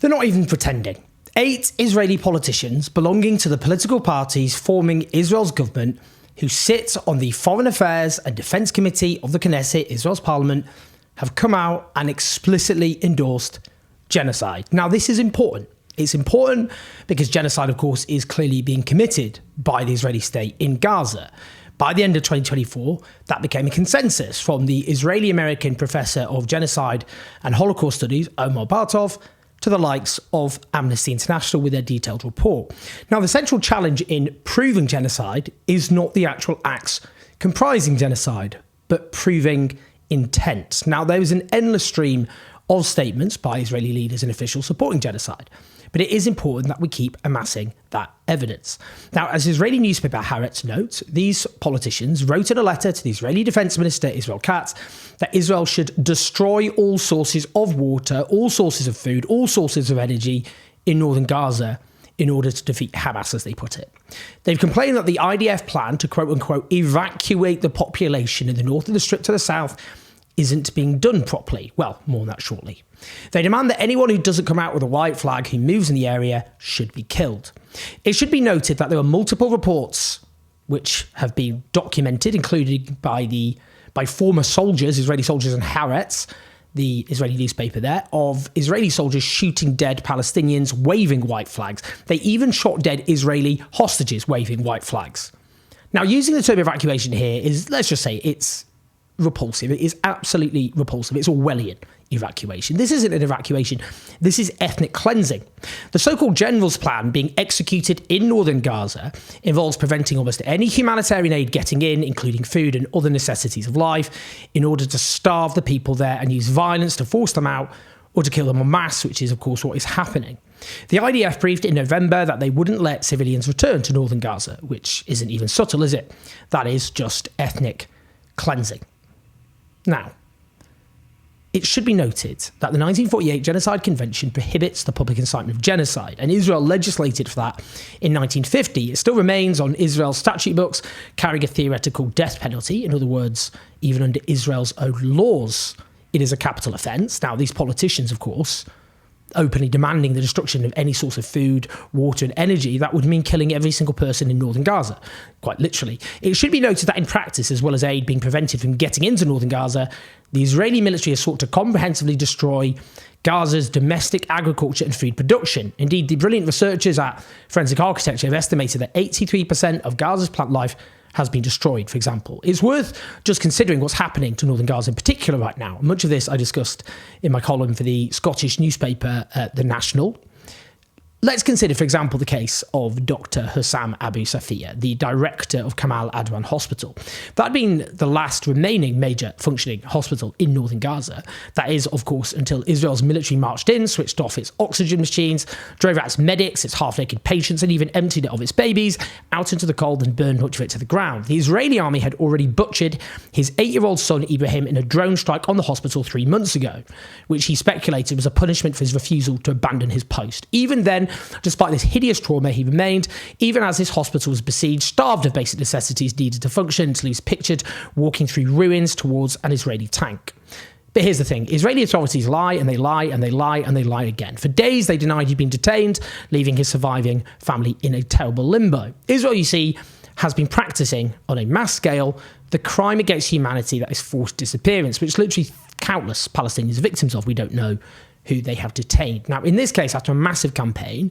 They're not even pretending. 8 Israeli politicians belonging to the political parties forming Israel's government, who sit on the Foreign Affairs and Defence Committee of the Knesset, Israel's parliament, have come out and explicitly endorsed genocide. Now, this is important. It's important because genocide, of course, is clearly being committed by the Israeli state in Gaza. By the end of 2024, that became a consensus from the Israeli-American professor of genocide and Holocaust studies, Omar Bartov, to the likes of Amnesty International with their detailed report. Now, the central challenge in proving genocide is not the actual acts comprising genocide, but proving intent. Now, there was an endless stream of statements by Israeli leaders and officials supporting genocide, but it is important that we keep amassing that evidence. Now, as Israeli newspaper Haaretz notes, these politicians wrote in a letter to the Israeli Defense Minister, Israel Katz, that Israel should destroy all sources of water, all sources of food, all sources of energy in northern Gaza in order to defeat Hamas, as they put it. They've complained that the IDF plan to quote-unquote evacuate the population in the north of the Strip to the south isn't being done properly. Well, more on that shortly. They demand that anyone who doesn't come out with a white flag who moves in the area should be killed. It should be noted that there are multiple reports which have been documented, including by former soldiers, Israeli soldiers in Haaretz, the Israeli newspaper there, of Israeli soldiers shooting dead Palestinians waving white flags. They even shot dead Israeli hostages waving white flags. Now, using the term evacuation here is, let's just say, it's repulsive. It is absolutely repulsive. It's Orwellian evacuation. This isn't an evacuation. This is ethnic cleansing. The so-called general's plan being executed in northern Gaza involves preventing almost any humanitarian aid getting in, including food and other necessities of life, in order to starve the people there and use violence to force them out or to kill them en masse, which is, of course, what is happening. The IDF briefed in November that they wouldn't let civilians return to northern Gaza, which isn't even subtle, is it? That is just ethnic cleansing. Now, it should be noted that the 1948 Genocide Convention prohibits the public incitement of genocide, and Israel legislated for that in 1950. It still remains on Israel's statute books, carrying a theoretical death penalty. In other words, even under Israel's own laws, it is a capital offence. Now, these politicians, of course, openly demanding the destruction of any source of food, water and energy, that would mean killing every single person in northern Gaza, quite literally. It should be noted that in practice, as well as aid being prevented from getting into northern Gaza, the Israeli military has sought to comprehensively destroy Gaza's domestic agriculture and food production. Indeed, the brilliant researchers at Forensic Architecture have estimated that 83% of Gaza's plant life has been destroyed, for example. It's worth just considering what's happening to northern Gaza in particular right now. Much of this I discussed in my column for the Scottish newspaper, The National. Let's consider, for example, the case of Dr. Husam AbuSafia, the director of Kamal Adwan Hospital. That had been the last remaining major functioning hospital in northern Gaza. That is, of course, until Israel's military marched in, switched off its oxygen machines, drove out its medics, its half-naked patients, and even emptied it of its babies out into the cold and burned much of it to the ground. The Israeli army had already butchered his 8-year-old son Ibrahim in a drone strike on the hospital 3 months ago, which he speculated was a punishment for his refusal to abandon his post. Even then, despite this hideous trauma, he remained, even as his hospital was besieged, starved of basic necessities needed to function, until he's pictured walking through ruins towards an Israeli tank. But here's the thing. Israeli authorities lie, and they lie, and they lie, and they lie again. For days, they denied he'd been detained, leaving his surviving family in a terrible limbo. Israel, you see, has been practicing, on a mass scale, the crime against humanity that is forced disappearance, which literally countless Palestinians are victims of. We don't know who they have detained. Now, in this case, after a massive campaign,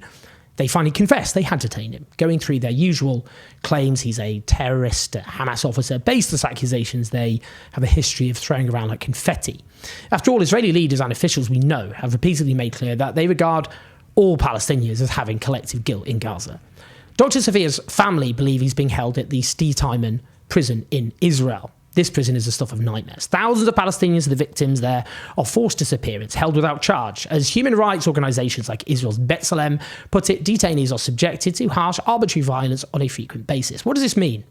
they finally confessed they had detained him, going through their usual claims. He's a terrorist, a Hamas officer. Baseless accusations they have a history of throwing around like confetti. After all, Israeli leaders and officials we know have repeatedly made clear that they regard all Palestinians as having collective guilt in Gaza. Dr. Safia's family believe he's being held at the Steitimon prison in Israel. This prison is the stuff of nightmares. Thousands of Palestinians, the victims there, are forced disappearance, held without charge. As human rights organisations like Israel's B'Tselem put it, detainees are subjected to harsh, arbitrary violence on a frequent basis. What does this mean?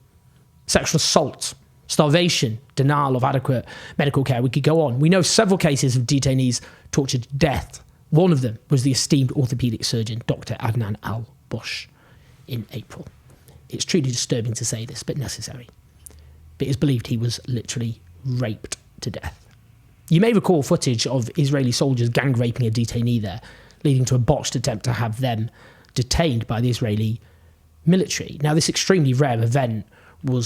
Sexual assault, starvation, denial of adequate medical care. We could go on. We know several cases of detainees tortured to death. One of them was the esteemed orthopaedic surgeon, Dr. Adnan al-Bush, in April. It's truly disturbing to say this, but necessary. But it's believed he was literally raped to death. You may recall footage of Israeli soldiers gang raping a detainee there. leading to a botched attempt to have them detained by the Israeli military. Now, this extremely rare event or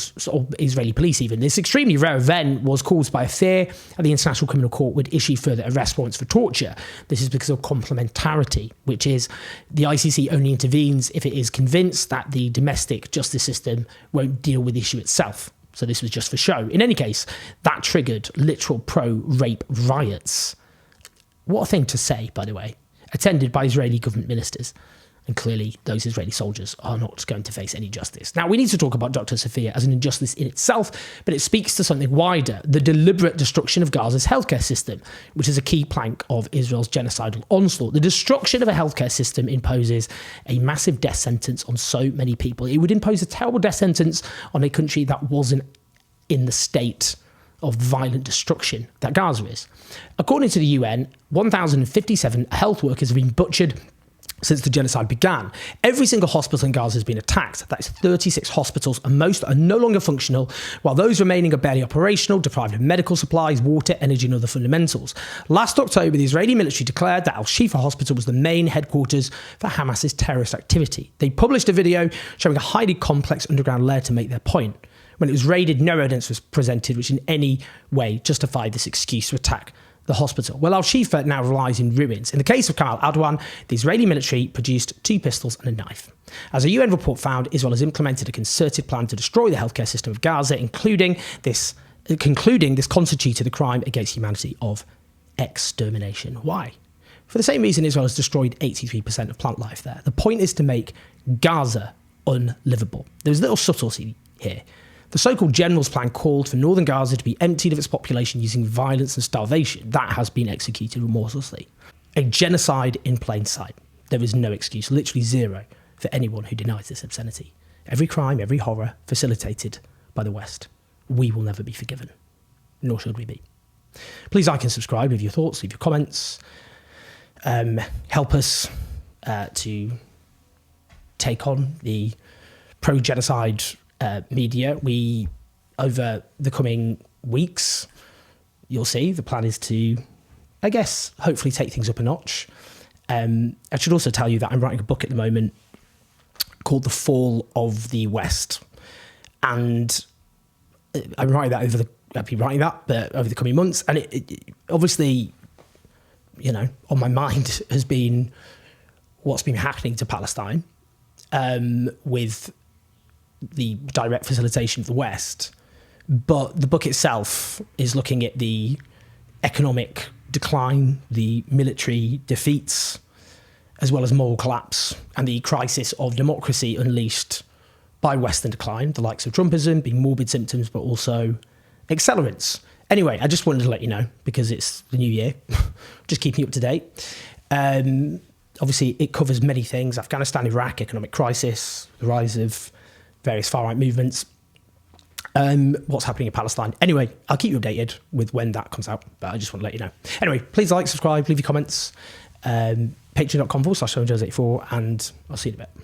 Israeli police even, this extremely rare event was caused by a fear that the International Criminal Court would issue further arrest warrants for torture. This is because of complementarity, which is the ICC only intervenes if it is convinced that the domestic justice system won't deal with the issue itself. So this was just for show. In any case, that triggered literal pro-rape riots. What a thing to say, by the way, attended by Israeli government ministers. And clearly, those Israeli soldiers are not going to face any justice. Now, we need to talk about AbuSafia as an injustice in itself, but it speaks to something wider, the deliberate destruction of Gaza's healthcare system, which is a key plank of Israel's genocidal onslaught. The destruction of a healthcare system imposes a massive death sentence on so many people. It would impose a terrible death sentence on a country that wasn't in the state of violent destruction that Gaza is. According to the UN, 1,057 health workers have been butchered since the genocide began. Every single hospital in Gaza has been attacked. That is 36 hospitals, and most are no longer functional, while those remaining are barely operational, deprived of medical supplies, water, energy, and other fundamentals. Last October, the Israeli military declared that Al-Shifa Hospital was the main headquarters for Hamas's terrorist activity. They published a video showing a highly complex underground layer to make their point. When it was raided, no evidence was presented which in any way justified this excuse to attack the hospital. Well, Al-Shifa now lies in ruins. In the case of Kamal Adwan, the Israeli military produced 2 pistols and a knife. As a UN report found, Israel has implemented a concerted plan to destroy the healthcare system of Gaza, concluding this constituted a crime against humanity of extermination. Why? For the same reason Israel has destroyed 83% of plant life there. The point is to make Gaza unlivable. There's a little subtlety here. The so-called General's Plan called for northern Gaza to be emptied of its population using violence and starvation. That has been executed remorselessly. A genocide in plain sight. There is no excuse, literally zero, for anyone who denies this obscenity. Every crime, every horror, facilitated by the West. We will never be forgiven, nor should we be. Please like and subscribe, leave your thoughts, leave your comments. Help us to take on the pro-genocide media. We, over the coming weeks, you'll see the plan is to, I guess, hopefully take things up a notch. I should also tell you that I'm writing a book at the moment called The Fall of the West. And I'm writing that I'll be writing that but over the coming months. And it obviously, you know, on my mind has been what's been happening to Palestine with the direct facilitation of the West. But the book itself is looking at the economic decline, the military defeats, as well as moral collapse and the crisis of democracy unleashed by Western decline, the likes of Trumpism being morbid symptoms, but also accelerants. Anyway, I just wanted to let you know, because it's the new year, just keeping you up to date. Obviously, it covers many things: Afghanistan, Iraq, economic crisis, the rise of various far-right movements, what's happening in Palestine. Anyway, I'll keep you updated with when that comes out, but I just want to let you know. Anyway, please like, subscribe, leave your comments, patreon.com/Jose84, and I'll see you in a bit.